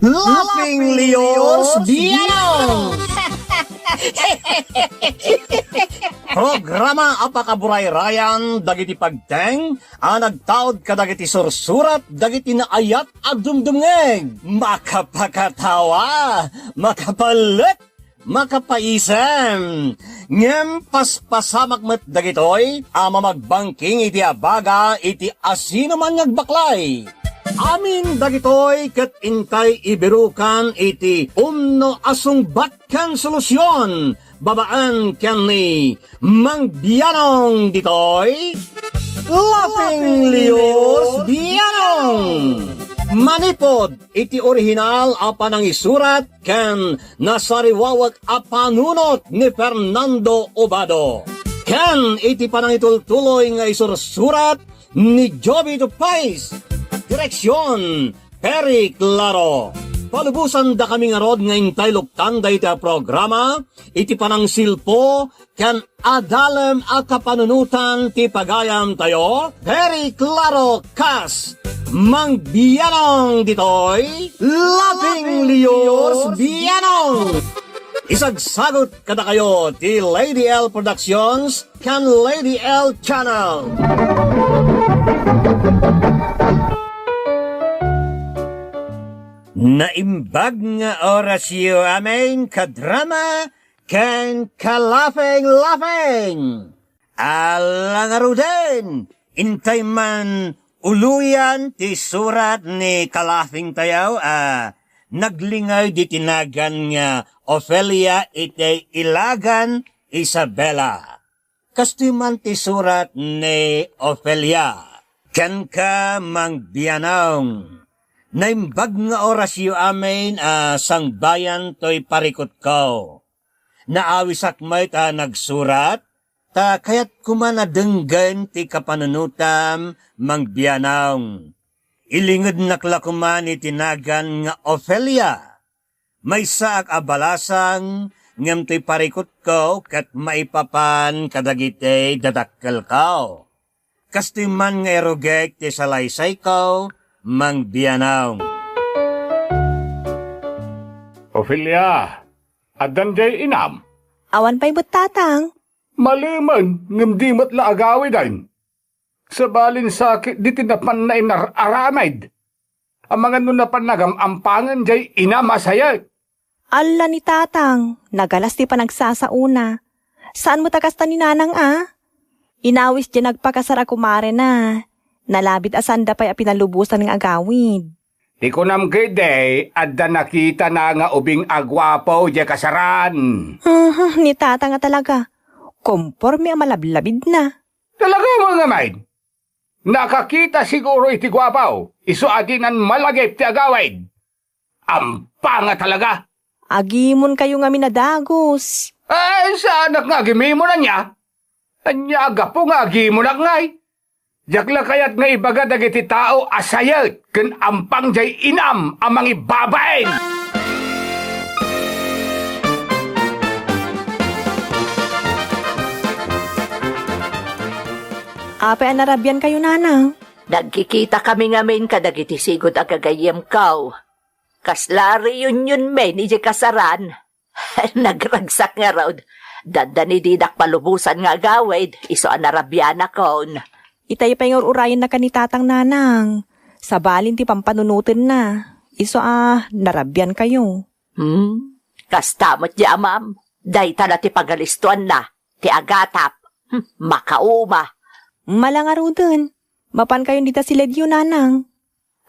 Laughing Leos Bianong! Programa apakaburay rayan dagiti pagteng nagtaod kadagiti sursurat dagiti naayat agdumdumngeg makapakatawa makapalit makapaisem ngem paspasamak met dagitoy mamagbangking iti abaga iti asino man ngagbaklay. Amin dagitoy ket intay ibirukan iti umno asungbat ken solusyon babaan ken ni Mang Bianong ditoy Laughing Leos Bianong. Manipod iti orihinal apan ang isurat ken nasariwawag apanunot ni Fernando Obado. Ken iti panangitultuloy nga isursurat ni Joby Tupais. Direksyon, Perry Claro. Palubusan da kami nga rod nga intay luktan da iti programa, iti panang silpo, ken adalem a kapanunutan ti pagayam tayo, Perry Claro Kas, Mang Bianong ditoy, Laughing Leos Bianong. Isagsagot kada kayo ti Lady L Productions, ken Lady L Channel. Naimbag nga orasyo amin kadrama ken kalafeng-lafeng. Alang aruden, intay man uluyan ti surat ni kalafeng tayaw naglingay di tinagan nga Ophelia iti ilagan Isabela. Kastiman ti surat ni Ophelia, ken ka Mang Bianong. Naimbag nga orasyo amin sang bayan to'y parikot ko. Naawisak may nagsurat, kayat kumanadenggan ti kapanunutam Mang Bianong. Ilingid naklakuman itinagan nga Ophelia. May saak abalasang ngam to'y parikot ko kat maipapan kadagite dadakkel ko. Kastiman nga erogek ti salaysay ko, Mang Bianong. Ophelia, adan jay inam. Awan pa'y butatang. Maliman, ngam di matla agawi dahin. Sa balin sakit di tinapan na inararamid. Ang mga nunapan nagamampangan jay inam asayat. Alla ni tatang, nagalas ti pa nagsasauna. Saan mo takas ni nanang Inawis di nagpakasara kumare na. Nalabit asanda pa'y pinalubusan ng agawid. Di ko namgide, adda nakita na nga ubing agwapo di kasaran. Ni tata nga talaga. Komporme ang malablabid na. Talaga mga maid. Nakakita siguro iti gwapaw. Isu adinan malagip ti agawid. Ampa nga talaga. Agimon kayo nga minadagos. Ay, saan nga agimimo na niya? Anyaga po nga agimo na ngay. Jakla kayat nga ibaga dagiti tao asayat ken ampang jay inam amang ibabain. Ape anarabyan kayo nanang. Nagkikita kami ngamin kadagiti sigod agagayem kaw. Kaslari yun men ije kasaran. Nagragsak nga raod. Danda ni didak palubusan nga agawid iso anarabyan akon. Itay pa yung urayan na kanitatang nanang. Sa balin ti pampanunutin na. Iso narabyan kayo. Kastamot di amam. Dayta na ti pagalistuan na. Ti agatap. Makauma. Malangaro dun. Mapan kayo dita si Ledyo nanang.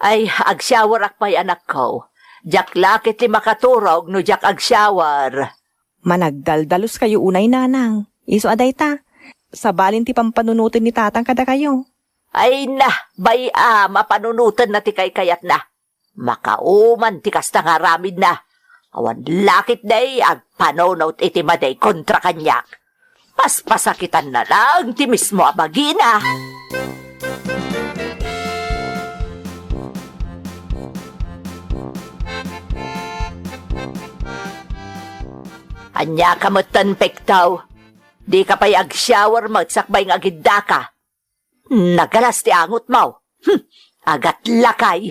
Ay, agshower akpay anak ko. Jak lakit li makaturog no jak agshower. Managdaldalos kayo unay nanang. Iso adayta. Sa balin ti pampanunutin ni tatang kada kayo. Ay na, mapanunutan na ti kayat na. Makauman ti kasta nga ramid na. Awan lakit day, agpanonot iti maday kontra kanyak. Paspasakitan na lang ti mismo abagina. Anya kamutan pektaw. Di ka pa'y ag-shower magsakbay ng agidda ka. Nagalas ti angot mo. Agat lakay.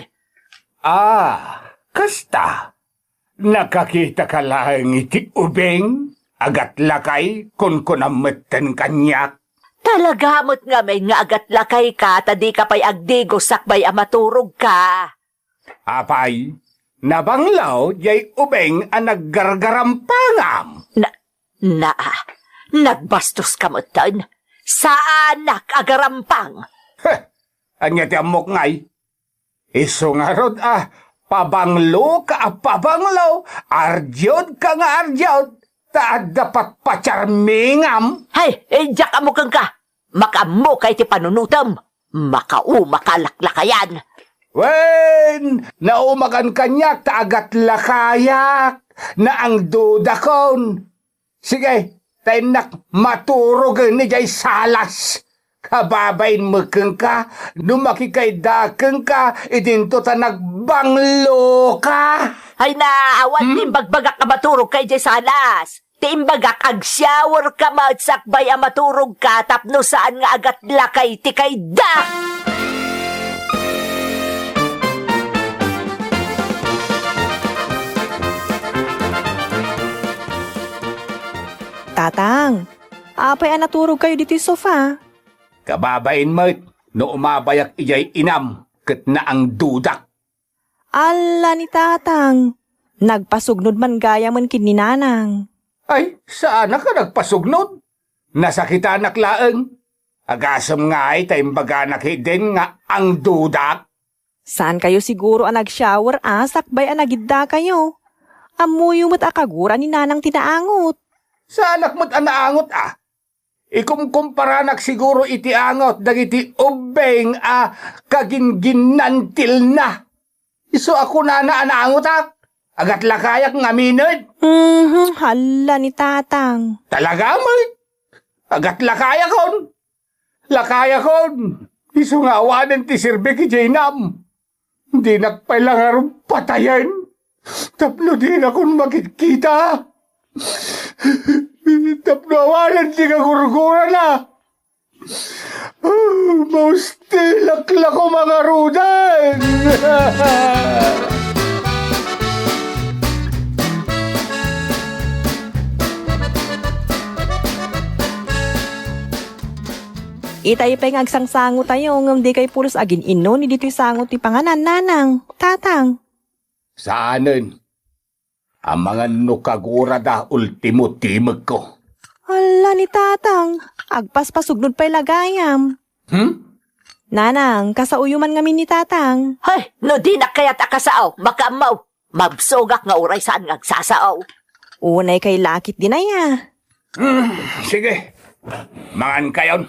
Kasta, nakakita ka lang iti ubeng, agat lakay kun kunamatan kanyak. Talagamot nga may nga agat lakay ka, tadi ka pa'y agdigo sakbay amaturog ka. Apay, nabanglaw jay ubeng ang naggargarampangam. Nagbastos ka mo tan. Saan nakagarampang? Anya ti amok ngay. Iso nga rod pabanglo ka pabanglaw, arjod ka nga arjod, taad dapat pacharmingam. Hay, jak amo kang ka. Makamo kay ti panunutam. Makalaklakayan. Wen, naumakan kanyak taagat lakayak na ang duda kon. Sige, tainak maturog ni jay salas. Kababain mekeng ka, numaki kay dakeng ka, idinto ta nagbanglo ka. Hay na, awan timbagbaga ka maturog kay jay salas. Timbagak ag shower ka magsakbay ang maturog ka tapno saan nga agat lakay ti kay dak. Tatang, apay ang naturog kayo dito sa sofa. Kababain mo't, no umabayak ijay inam, ket na ang dudak. Ala ni Tatang, nagpasugnod man gaya man kininanang. Ay, saan ka nagpasugnod? Nasakita naklaeng. Agasam nga ay taimbaga nakidin nga ang dudak. Saan kayo siguro ang nag-shower sakbay ang nagidda kayo? Amuyo mo't akagura ni nanang tinaangot. Sanak mo't anaangot Ikumkumpara nak siguro iti angot dagiti ubeng kaginginantil na. Iso ako na anaangot Agat lakayak nga minod. Hala ni Tatang. Talaga mo? Agat lakayakon. Lakayakon. Iso nga awanan ti sirbe ki Jainam. Hindi nakpailangarong patayan. Tapno din akong makikita. Tapno awanan ti kagurgura na. Maustilak ko mga rudan. Itay pa yung agsangsango tayo ngam di kay pulos agin ino ni dito'y sango ti panganan nanang. Tatang. Saanen? Ang mga nukagura da ultimo timag ko. Hala ni Tatang. Agpaspasugnod pa'y lagayam. Nanang, kasauyuman ngamin ni Tatang. Hay, no di na kaya't akasaaw, makamaw. Mabsogak nga uray saan nga agsasaaw. Unay kay lakit din ay Sige, mangan kayon.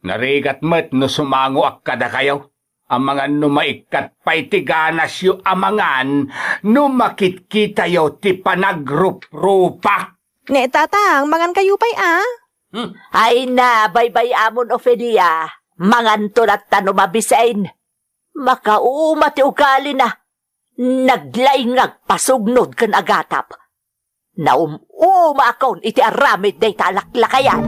Narigat met no sumango ak kada kayo. Ang mga numaikat pa'y tiganas yu amangan, numakit yo ti panagrup-rupak. Ne, Tatang, mangan kayo pa'y Ay na, baybay amon Ophelia. Mangan tulat tano mabisain. Makauma ti ugali na. Naglaingag pasugnod kan agatap. Naumuma akon iti aramid day talaklakayan.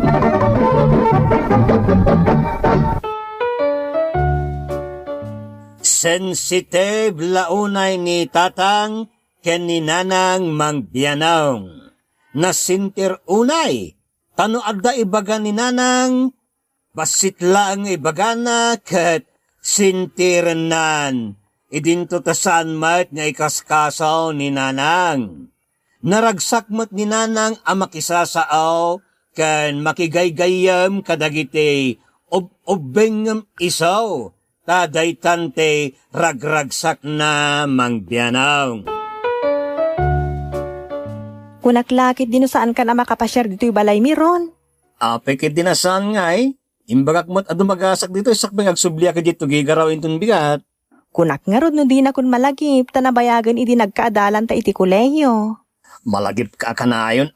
Sensitive launay ni Tatang ken ni Nanang Mangbianaw. Nasintir unay, tano adda ibaga ni Nanang, basit lang ibaga na ket sintirenan. Idinto tasan mat nga ikaskasaw ni Nanang. Naragsak mat ni Nanang ang makisasaaw ken makigaygayam kadagiti ubengem isaw. Taday tante ragragsak na Mangbianaw. Kunaklakit din saan ka na makapasyar dito'y balay miron. Apekit dinasan nga imbagak mo't adumagasak dito sakbang agsubliya ka dito gigarawin ton bigat. Kunak nga rod no di na kun malagip, tanabayagan iti nagkaadalan ta iti kolehiyo. Malagip ka kanayon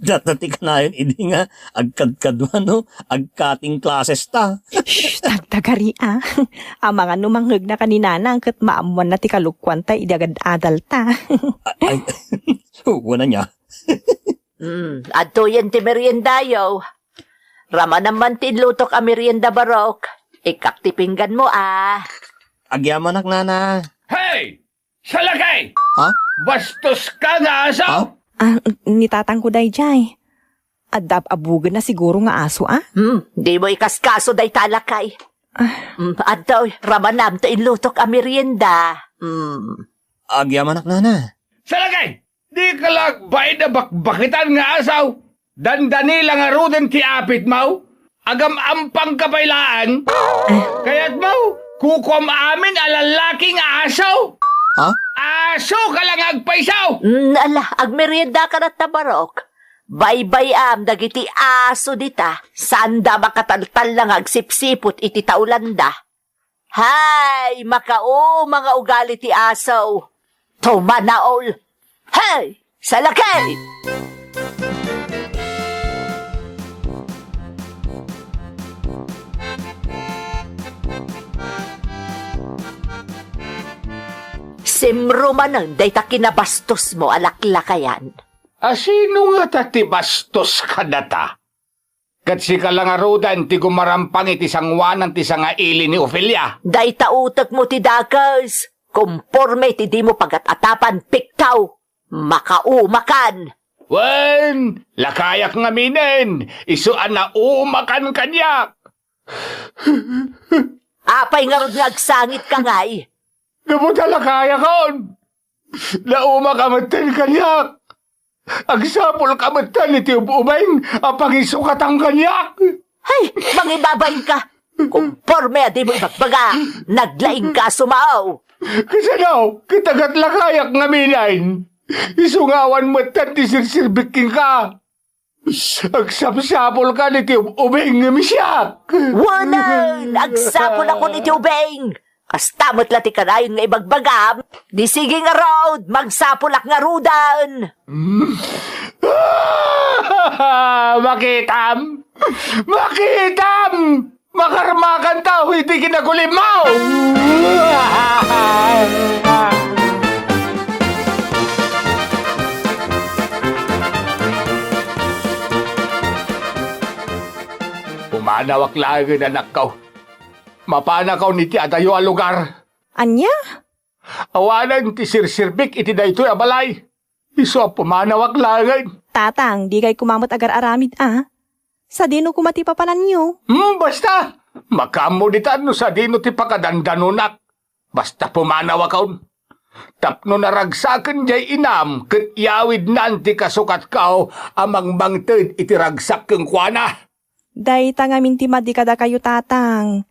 datati kanayon idi nga agkadkadwan no, agkating klases ta. Shhh, tagtagari Ang mga numanghag na kaninanang kat maamuan na ti kalukwan ta idagad adal ta. Ay, wala niya. Adto yan ti meriendayo. Rama naman ti lutok a merienda barok. Ikak ti pinggan mo Agyamanak nana. Hey! Salakay! Ha? Bastos ka nga asaw! Ni tatang ko day jay. Adap abugan na siguro nga aso Di mo ikaskaso day talakay. Adto, ramanam to inlutok a merienda. Agyamanak nana. Salakay! Di ka lang bay na bakbakitan nga asaw! Dandani lang nga ruden ti apit mau! Agam ampang kapailaan! Kaya't mau, kukom amin alalaking asaw! Ha? Aso ka lang agpaisaw! Ala, ag merienda ka na tabarok. Baybay dagiti aso dita. Sanda makataltal lang agsipsipot iti taulanda. Hay, makao mga ugali ti aso. Tumanaol. Hey, salakay! Simrumanan, day ta kinabastos mo alaklakayan. Sino nga tati bastos ka data? Kat si kalangarudan ti gumarampang iti sangwanan ti sanga ili ni Ophelia. Day ta utak mo ti dakas. Kumporme ti di mo pagat-atapan piktaw. Makaumakan. Wen, lakayak nga minen. Isuan na umakan kanyak. Apay nga ron nga agsangit ka ngay. Gabuta lakaya kon. Nauma kamatan kanyak. Agsapol kamatan iti ububeng apang isukatang kanyak. Hay, mangibabay ka. Kumporme di mo ibagbaga. Naglaing ka sumaaw. Kasi daw, kitagat lakayak nga minain. Isungawan mo tan ti sirsirbiking ka. Agsapsapol ka niti ubeng nga misyak. Wanan, agsapon ako ni Tubeng. Kastamot lati ka na yun nga ibagbagam. Di sige nga road, magsapulak nga rudan. Makitam! Makitam! Makarmakan tao, hindi kinagulimaw! Pumanawak lang ang anak ko. Mapanakaw ni ti adayo a lugar. Anya? Awanan ti sirsirbik iti daytoy a balay. Iso ang pumanawak lang. Tatang, di kay kumamot agar aramid Sa dino kumati papanan nyo. Basta. Makamo ditan no sa dino ti pakadandanonak. Basta pumanawak kaon. Tapno naragsaken jay inam ket yawid nanti kasukat kao amang bangted iti ragsak keng kuana. Day tangamin ti madi kada kayo tatang.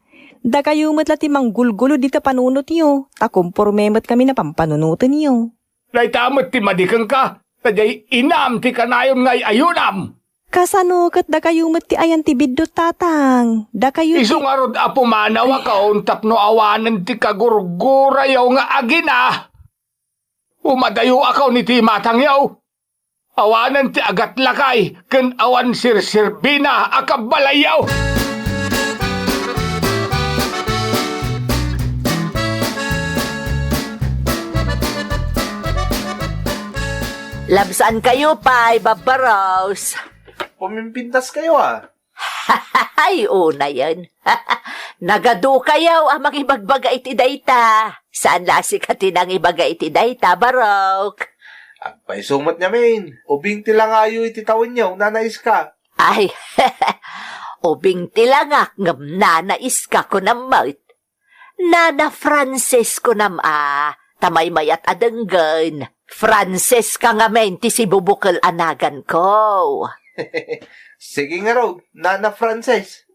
Da kayo matla ti manggulgulo di ta panunot nyo. Takumpormemot kami na pampanunutan nyo. Naitamot ti madikeng ka. Tajay inam ti kanayon ngay ayunam. Kasano kat da kayo mat ti ayan ti biddo tatang. Da kayo ti... Isungarod a pumanawa kaon tapno awanan ti kagurgurayaw nga agina. Umadayo akaw ni ti matangyaw. Awanan ti agat lakay ken awan sirsirbina akabalayaw. Labsaan kayo pa'y babaros. Pumimpintas kayo Ay, una yan. Nagado kayo ang magibagbaga iti dayta. Saan lasi ka tinang ibaga iti dayta, barok? Agpay sumat niya, main. Ubing tilangayo iti tawin niyo, nanais ka. Ay, ubing tilangak ngam nanais ka ko namait. Nana Frances ko tamay mayat adenggan. Frances ka nga menti si bubukal anagan ko. Sige nga raw, Nana Frances.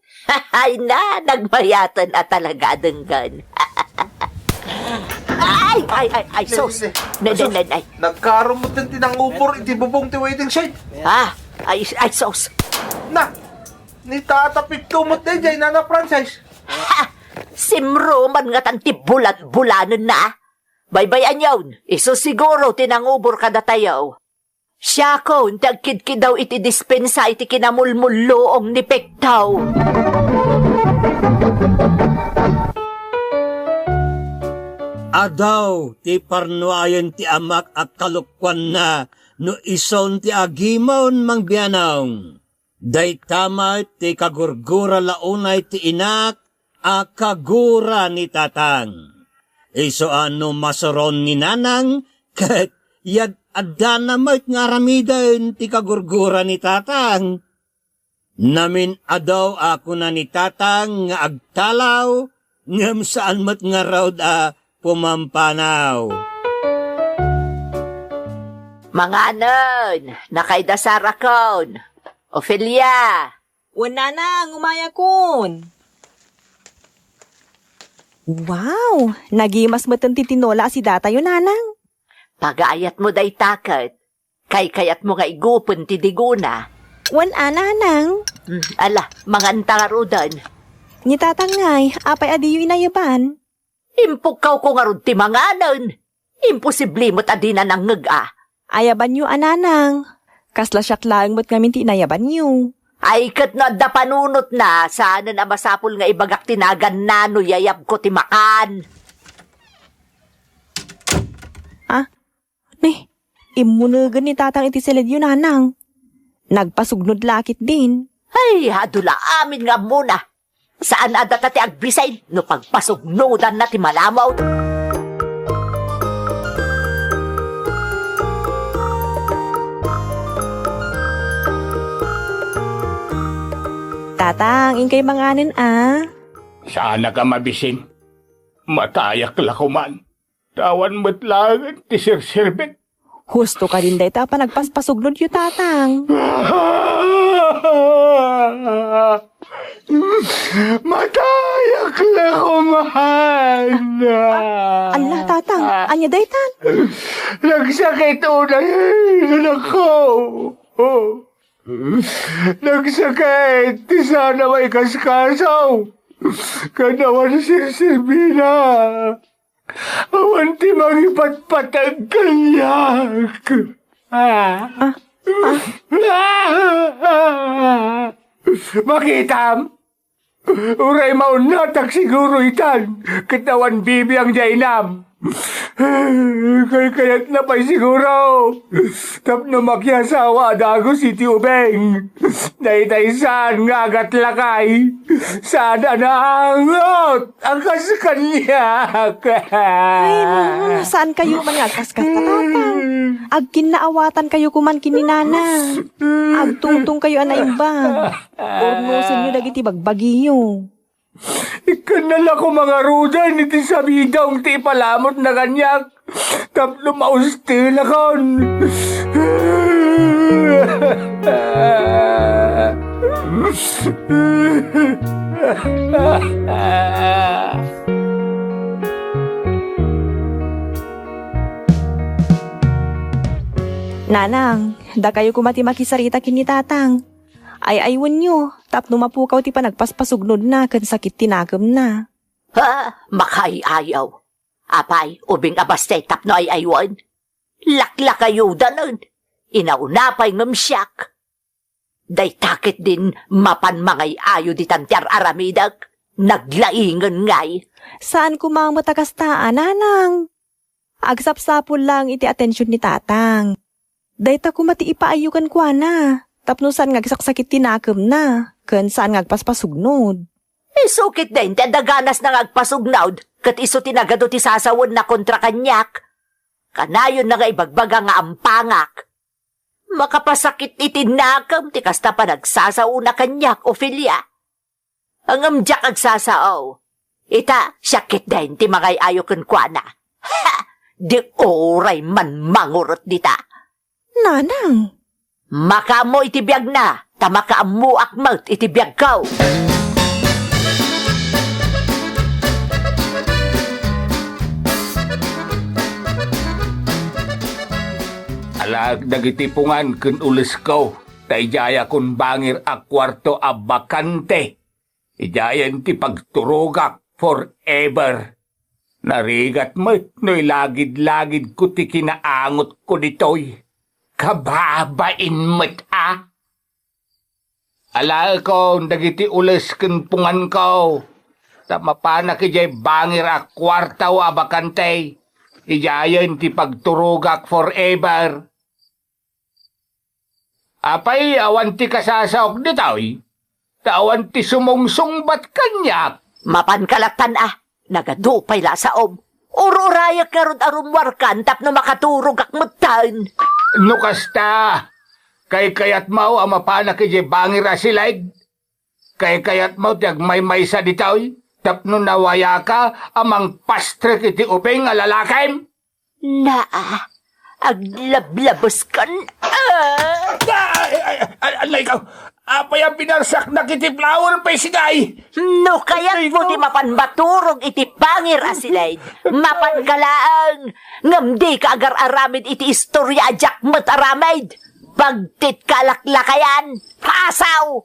Ay na, nagmayatan at talaga adenggan. Ay, sos. Ay. Nagkarumot ng tinangupor, iti bubong ti waiting shed. Ay, sos. Na, nitatapit kumot na dyan, Nana Frances. Simruman nga tanti bulat-bulanan na. Baybayan yun, iso siguro tinangubor ka na tayo. Siya ko, tagkid daw iti dispensa iti kinamulmulloong ni Pektaw. Adaw, ti parnuayan ti amak at kalukwan na, no ison ti agimon mang biyanong. Day tama ti kagurgura launay ti inak, akagura ni tatang. Iso ano masoron ni nanang, kat yag adda na mo't nga ramidan ti kagurgura ni tatang. Namin adaw ako na ni tatang nga agtalaw, ngam saan mat nga raw pumampanaw. Mga anon, nakaidasara kon. Ophelia, Wala na, umaya kun. Wow, nagimas mo tong titinola si data yun, nanang. pag-aayat mo day takat. Kay-kayat mo nga igupon ti diguna. Wala, nanang. Ala, mga antarudan. Ni tatangay, apay adiyo inayaban. Impukaw ko nga ron ti mga anon. Imposible mo't adi na nangag. Ayaban yu, ananang. Kasla siyak lang mo't ngamin ti inayaban yu. Ay kat na da panunot na, sana na masapul nga ibagak tinagan na no yayab ko ti makan. Imunagan ni tatang iti silid yun, nanang. Nagpasugnod lakit din. Ay, hadula amin nga muna. Saan adat ti agbisay no pagpasugnudan na ti malamaw. Tatang, ingkay manganin Sana ka mabisin. Matayak lakuman. Tawan mo't lang ti sirsirbet. Husto ka din day ta pa nagpaspasugnod yu, tatang. Matayak lakuman. Allah, tatang, anya day tan? Nagsakit unay anak ko. Nagsakit. Di sana may kaskasaw. Kanawan sirsibina. Awan ti mangipatpatag kanyak. Makitam. Uray maunatak siguro itan. Katawan bibi ang jainam. Kayat na pa'y siguro. Tapno makyasawa dago si Tiubeng. Daytaysan nga agat lakay. Sana naangot ang kaskanyak. Ay, saan kayo man agkaskas na, tatang? Agkin naawatan kayo kuman kininana. Agtungtong kayo anaimbang. Ornosin nyo dagiti bagbagiyo. Ikanala ko mga rudan, iti sabidang ti palamot na kanyak. Tapno mausti na kon. Nanang, da kayo kumati makisarita kini tatang. Ay aywan nyo, tapno mapukaw ti pa nagpaspasugnod na, kan sakit tinagam na. Ha, makay-ayaw. Apay, ubing abastay tapno ay aywan. Lakla kayo danon. Inaunapay ngamsyak. Day takit din mapanmangay ayo di tantiar aramidag. Naglaingan ngay. Saan kumang matakastaan, nanang? Agsapsapol lang iti atensyon ni tatang. Dayta kumati ipaayukan kwa na. Tapno saan ngagsaksakit tinakam na. Kan saan ngagpaspasugnod. Isukit din, ti daganas na ngagpasugnawd, kat iso tinagado ti sasawon na kontra kanyak. Kanayon na nga ibagbaga nga ampangak. Makapasakit iti nakam, ti kasta pa nagsasauna kanyak, Ophelia. Ang amjak agsasaaw. Ita, syakit din ti magay ayokan kwa na. Ha! Di oray man mangurot dita. Nanang! Makamo iti biyag na, tamakaamu akmat iti biyag kaw. Alag dagitipungan kun ulis ko. Taijaya kun bangir a kwarto a bakante. Ijayan ti pagturugak forever. Narigat mo't no'y lagid-lagid ko ti kinaangot ko ditoy. Kababain mo't Ala ko, dagiti ulis kun pungan ko. Tamapana kijay bangir a kwarto a bakante. Ijayan ti pagturugak forever. Apay, awan ti kasasaok ditoy. Tawan ti sumungsungbat kanyak. Mapankalatan nagadupay la sa om. Ururayak ka ron arumwarkan tap na makaturog akmutan. No kasta, kay kayat mau ang mapanak iti bangir asilaid. Kay kayat mau tiag may sa ditaw, tap no nawaya ka amang pastrek iti uping nga lalakim. Naa, aglablabos kan. Alay ka, apay ang pinarsak na kiti flower pa sigay. No kayat mo di mapanbaturog iti pangir asilay. Mapankalaang, ngamdi ka agar aramid iti istorya ajak mat aramid. Pagtit kalaklakayan, pasaw!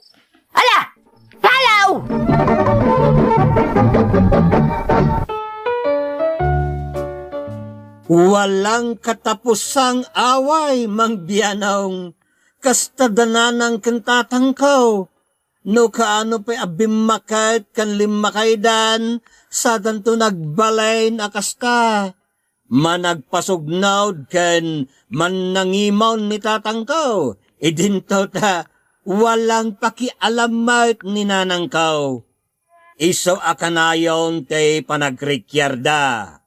Ala! Palaw! Walang katapusang away, Mang Bianong, kasta dananang kentatangkaw. No kaano pa abimakat kan limakaydan, sa danto nagbalain akasta. Managpasugnawd kan mannangimaw ni tatangkaw, idinto ta walang pakialamat ni nanangkaw. Iso akanayon te panagrikyarda.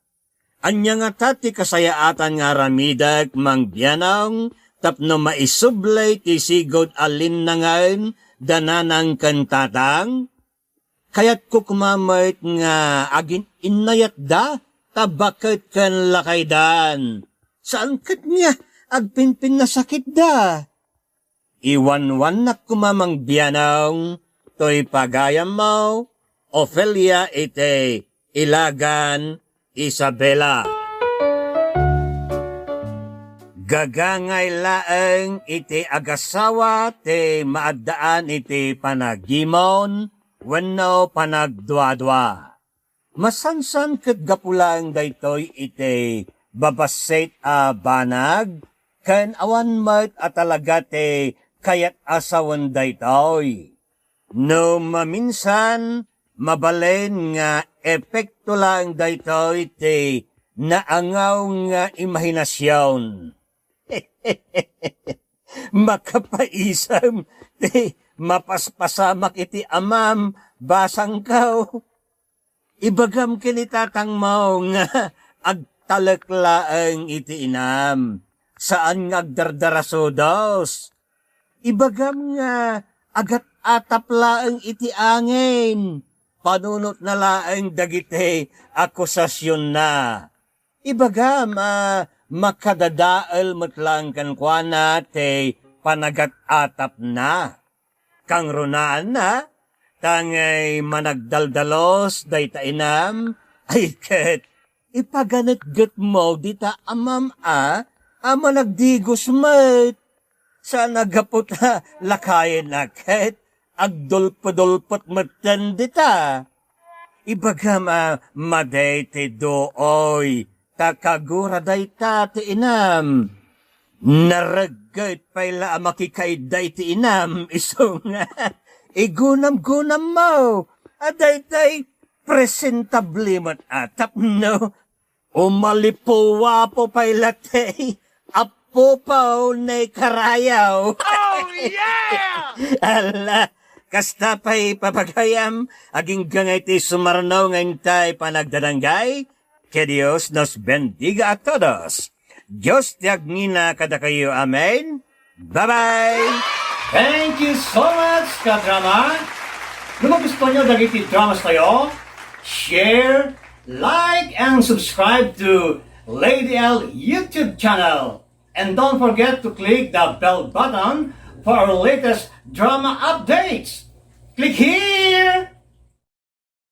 Anya nga tati kasayaatan nga ramidak, Mang Bianong, tapno maisublay ti sigod alin na ngayon, dananang kantatang. Kaya't ko kumamait nga agin inayat da, tabakit kan lakaydan. Saan kat niya agpinpin na sakit da? Iwanwan na kumamang Bianong, to'y pagayam mo, Ophelia ite ilagan, Isabela. Gagangay laeng iti agasawa te maadaan iti panagimon wenno panagdwadwa. Masansan ket gapulang daytoy iti babaset a banag ken awan met atalaga te kayat asawan daytoy. No maminsan mabalen nga epekto lang daytoy te naangaw nga imahinasyon. Makapaisam te mapaspasamak iti amam basang kao. Ibagam kinitatang mo nga agtalaklaang iti inam. Saan nga agdardaraso dos? Ibagam nga agat ataplaang iti angin. Panunot na laeng dagite akusasyon na. Ibagam makadadaal matlang kankwana te panagat-atap na. Kang runaan na, tangay managdaldalos dayta inam, ay ket ipaganat-gat mo dita amam managdigos met. Sa nagapot lakayin na ket, agdulpudulpot matan dita. Ibagam maday te dooy, takagura day ta ti inam. Naragay pala makikaiday ti inam, iso nga, igunam-gunam mo. Aday tay presentabli mat atap no. Umalipuwa po pala te, apo pa na karayaw. Oh, yeah! Ala, kasta pa'y papagayam, aging gangay ti sumarnaw ngayon tayo panagdadanggay, que Dios nos bendiga a todos. Diyos tiagmina kada kayo, amen. Bye-bye! Thank you so much, kadrama. Kung gusto nyo dagiti dramas tayo, share, like, and subscribe to Lady L YouTube channel. And don't forget to click the bell button for our latest drama updates. Click here!